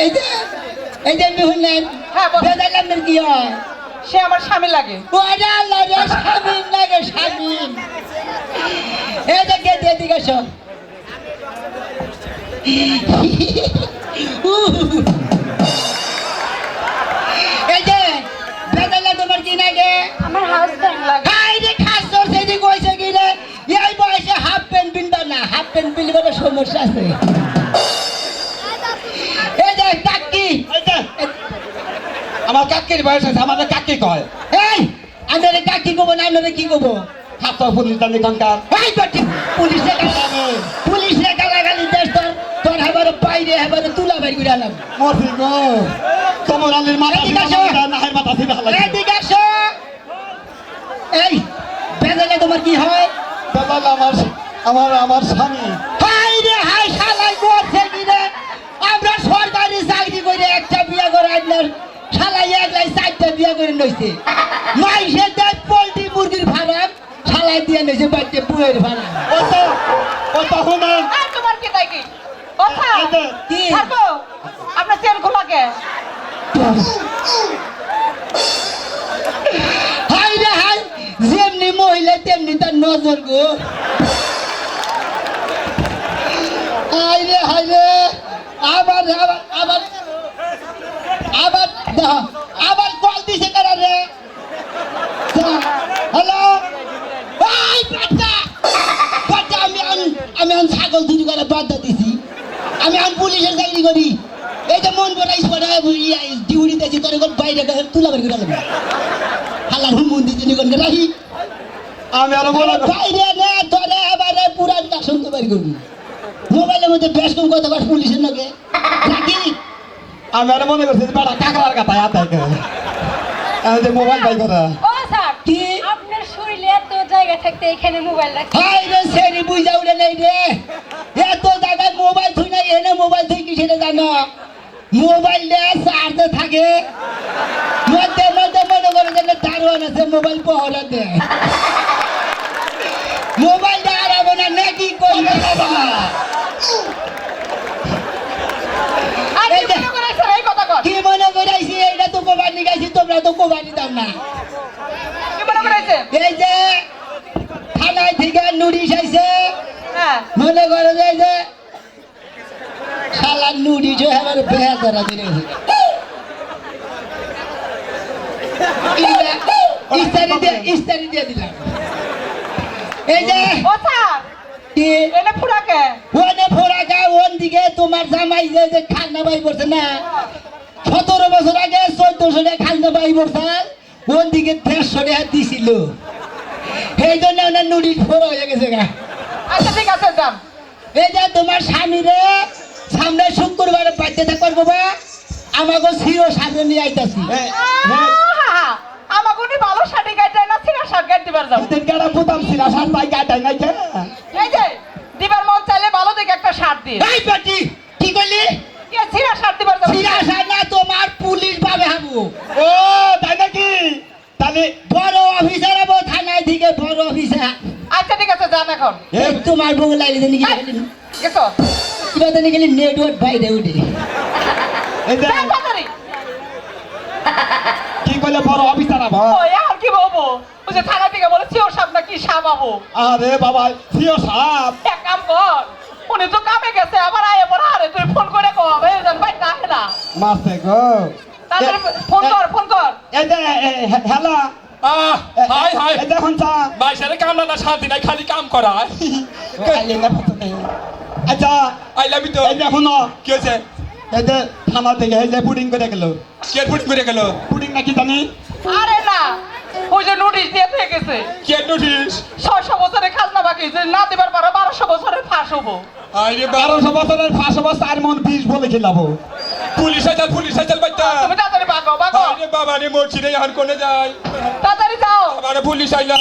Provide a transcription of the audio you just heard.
এই যে শুনলেন হ্যাঁ বেদালামের কি হয় সে আমার স্বামী লাগে ওরা লাগে স্বামী লাগে স্বামী এই যে কে দিয়ে দিকে সব এই যে বেদালা তোমার কি লাগে আমার হাজবেন্ড লাগে হাই রে খাস তোর সেদি কইছে কি রে এই বয়সে হাফ প্যান্ট পিনবা না হাফ প্যান্ট পিনলে সমস্যা আছে এই যে কাকি আমার কাকির বয়স আছে আমাদের কাকি কয় এই আমারে কাকি কব না আমারে কি কব হাত পুলিশ দানি কানকার এই বাটি পুলিশে গালাগালি দেশ তোর হেবারে বাইরে হেবারে তুলা বাইর করে আলাম মরছি গো তোমার আলীর মাথা এদিকে আসো। নাহের মাথা ছিল এদিকে আসো এই বেদালে তোমার কি হয় দাদা আমার স্বামী হাই রে হাই শালাই করছে কি রে আমরা সরকারি চাকরি করে একটা বিয়ে করে আনলাম শালাই একলাই চারটা বিয়ে করে নইছে মাইসে দেয় পোল্ট্রি মুরগির ফার্ম শালাই দিয়ে নইছে বাড়িতে পুয়ের ফার্ম কত শুনেন আর তোমার কি তাই কি কথা কি? থাকো আপনার চেন খোলা কে হাই রে হাই যেমনি মহিলা তেমনি তার নজর গো হাই রে আবার আবার আবার আবার দেখো আবার কল দিছে কারা রে হ্যালো এই বাচ্চা বাচ্চা আমি ছাগল চুরি করে বাধা দিছি আমি পুলিশের চাকরি করি এই যে মন বড়াই ডিউটি দিয়েছি তোর বাইরে তুলা বের করে দেবে হালার হুমুন দিতে নিকন রাহি আমি আরো বলো বাইরে নে তোরে এবারে পুরান শাসন তো বের করবি মোবাইলের মধ্যে বেশ কম কথা কস পুলিশের নাকি রাখি আমি আরো মনে করছি বেড়া কাকড়ার কথায় আতাই আমি যে মোবাইল বাই করা ও স্যার কি আপনার শরীরে এত জায়গা থাকতে এখানে মোবাইল রাখি হাই রে সেরি বুঝা উড়ে নেই রে এত জায়গায় মোবাইল থুই না এনে মোবাইল থুই কি সেটা জানো মোবাইল নিয়ে চার্জে থাকে মধ্যে মধ্যে মনে করে যেন দারোয়ান আছে মোবাইল পহরা দেয় মোবাইলটা হারাবো না নাকি করবে বাবা আর কি মনে করেছেন এই কথা কর কি মনে করাইছি এইটা তো কোবানি গাইছি তোমরা তো কোবানি দাও না কি মনে করেছেন এই যে থানায় থেকে নুরিশ আইছে হ্যাঁ মনে করে যে এই যে শালা নুরিশ আমার বেহা ধরা দিলে ইস্তারি দিয়ে দিলাম এই যে ও স্যার কি এনে ফুরাকে ওনে ফোরাকা ওন দিকে তোমার জামাই যে খালনা বাই পড়ছে না 17 বছর আগে 1400 টাকা খালনা বাই পড়ছে ওন দিকে 150 টাকা দিছিল সেই জন্য ওনার নুরিশ ফোরা হয়ে গেছে গা আচ্ছা ঠিক আছে যান এই যে তোমার স্বামীরে সামনে শুক্রবারে বাধ্যতা করবো বা আমাকে সিও সামনে নিয়ে আইতাছি আমাকে উনি ভালো শাড়ি গাইতে না সিরা শার্ট গাইতে দিবার যাও গাড়া বুতাম ছিল সার পাই কাটাই নাই কে এই যে দিবার মন চাইলে ভালো দেখে একটা শার্ট দিয়ে এই বেটি কি কইলি কে সিরা শার্ট দিবার যাও সিরা না তোমার পুলিশ পাবে হাবু ও তাই নাকি তাহলে বড় অফিসার হবো থানায় থেকে বড় অফিসার আচ্ছা ঠিক আছে যান এখন এই তোমার বউ লাইলে জানি কি গেছো কিবা জানি গেলি নেটওয়ার্ক বাইরে উঠে এই যে যান তাড়াতাড়ি কি কইলে বড় অফিসার আবা ও আর কি বলবো ওই যে থানা থেকে বলে সিও সাপ না কি সাপ আবো আরে বাবা সিও সাপ এক কাম কর উনি তো কামে গেছে আবার আয়ে পড়া আরে তুই ফোন করে কও এই জান ভাই কাহে না মাসে গো তাহলে ফোন কর এই যে হ্যালো হাই হাই এই যে হনসা বাইসারে কাম না শান্তি নাই খালি কাম করায় আচ্ছা আই লাভ ইউ তো এই যে শুনো কি হয়েছে এই যে থানা থেকে এই যে পুডিং করে গেল কে ফুটিং করে গেল পুডিং নাকি জানি আরে না ওই যে নোটিশ দিয়ে থেকে গেছে কে নোটিস 600 বছরের খাজনা বাকি যে না দিবার পারো 1200 বছরের ফাঁস হবো আরে বারো 1200 বছরের 500 বছর 4 মন 20 বলে খেলাবো পুলিশ আইতাল বাইতা তুমি তাড়াতাড়ি ভাগো আরে বাবা রে মরছি রে এখন কোনে যাই তাড়াতাড়ি যাও আবার পুলিশ আইলা